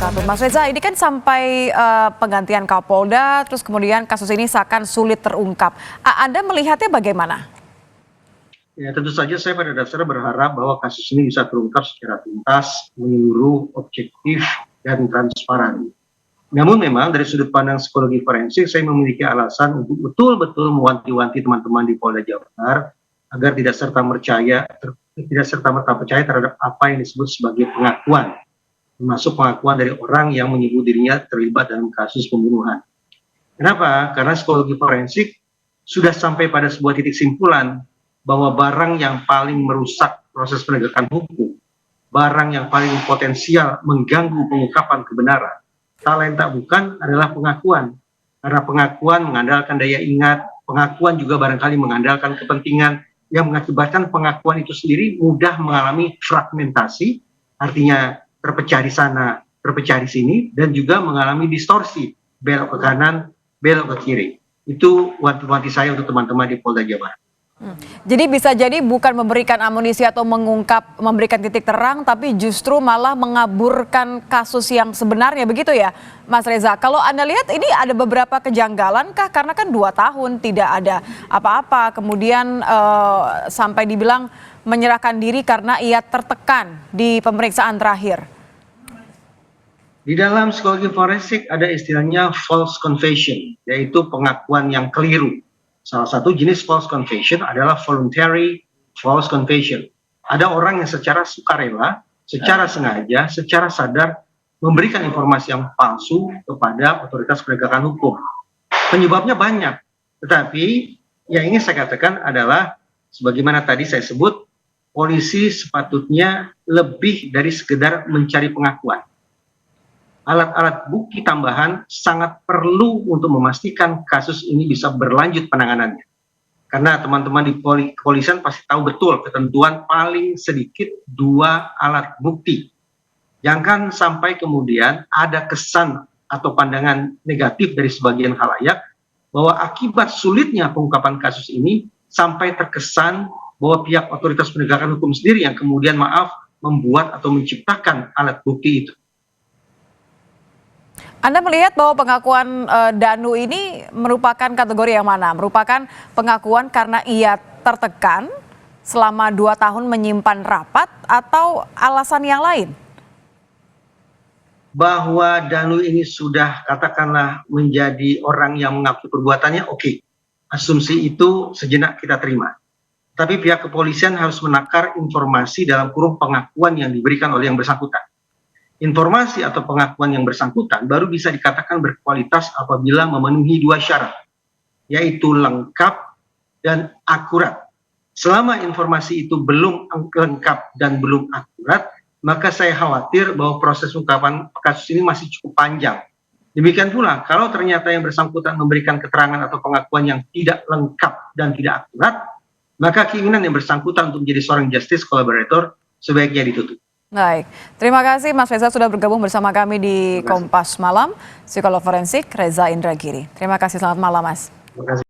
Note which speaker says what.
Speaker 1: wabarakatuh. Mas Reza, ini kan sampai penggantian Kapolda, terus kemudian kasus ini seakan sulit terungkap. Anda melihatnya bagaimana?
Speaker 2: Ya, tentu saja saya pada dasarnya berharap bahwa kasus ini bisa terungkap secara tuntas, menyeluruh, objektif, dan transparan. Namun memang dari sudut pandang psikologi forensik, saya memiliki alasan untuk betul-betul mewanti-wanti teman-teman di Polda Jawa Barat agar tidak serta merta percaya terhadap apa yang disebut sebagai pengakuan, termasuk pengakuan dari orang yang menyebut dirinya terlibat dalam kasus pembunuhan. Kenapa? Karena psikologi forensik sudah sampai pada sebuah titik simpulan bahwa barang yang paling merusak proses penegakan hukum, barang yang paling potensial mengganggu pengungkapan kebenaran, tak lain tak bukan adalah pengakuan. Karena pengakuan mengandalkan daya ingat, pengakuan juga barangkali mengandalkan kepentingan yang mengakibatkan pengakuan itu sendiri mudah mengalami fragmentasi, artinya terpecah di sana, terpecah di sini, dan juga mengalami distorsi, belok ke kanan, belok ke kiri. Itu wanti-wanti saya untuk teman-teman di Polda Jawa Barat.
Speaker 1: Jadi bisa jadi bukan memberikan amunisi atau memberikan titik terang, tapi justru malah mengaburkan kasus yang sebenarnya, begitu ya Mas Reza? Kalau Anda lihat ini ada beberapa kejanggalan kah? Karena kan 2 tahun tidak ada apa-apa, kemudian sampai dibilang menyerahkan diri karena ia tertekan di pemeriksaan terakhir.
Speaker 2: Di dalam psikologi forensik ada istilahnya false confession, yaitu pengakuan yang keliru. Salah satu jenis false confession adalah voluntary false confession. Ada orang yang secara sukarela, secara sengaja, secara sadar memberikan informasi yang palsu kepada otoritas penegakan hukum. Penyebabnya banyak, tetapi yang ingin saya katakan adalah sebagaimana tadi saya sebut, polisi sepatutnya lebih dari sekedar mencari pengakuan. Alat-alat bukti tambahan sangat perlu untuk memastikan kasus ini bisa berlanjut penanganannya. Karena teman-teman di kepolisian pasti tahu betul ketentuan paling sedikit 2 alat bukti. Jangan sampai kemudian ada kesan atau pandangan negatif dari sebagian khalayak bahwa akibat sulitnya pengungkapan kasus ini sampai terkesan bahwa pihak otoritas penegakan hukum sendiri yang kemudian membuat atau menciptakan alat bukti itu.
Speaker 1: Anda melihat bahwa pengakuan Danu ini merupakan kategori yang mana? Merupakan pengakuan karena ia tertekan selama 2 tahun menyimpan rapat atau alasan yang lain?
Speaker 2: Bahwa Danu ini sudah katakanlah menjadi orang yang mengakui perbuatannya, oke. Asumsi itu sejenak kita terima. Tapi pihak kepolisian harus menakar informasi dalam kurung pengakuan yang diberikan oleh yang bersangkutan. Informasi atau pengakuan yang bersangkutan baru bisa dikatakan berkualitas apabila memenuhi 2 syarat, yaitu lengkap dan akurat. Selama informasi itu belum lengkap dan belum akurat, maka saya khawatir bahwa proses pengungkapan kasus ini masih cukup panjang. Demikian pula, kalau ternyata yang bersangkutan memberikan keterangan atau pengakuan yang tidak lengkap dan tidak akurat, maka keinginan yang bersangkutan untuk menjadi seorang justice collaborator sebaiknya ditutup.
Speaker 1: Baik, terima kasih Mas Reza sudah bergabung bersama kami di Kompas Malam, psikolog forensik Reza Indragiri. Terima kasih, selamat malam Mas.
Speaker 2: Terima kasih.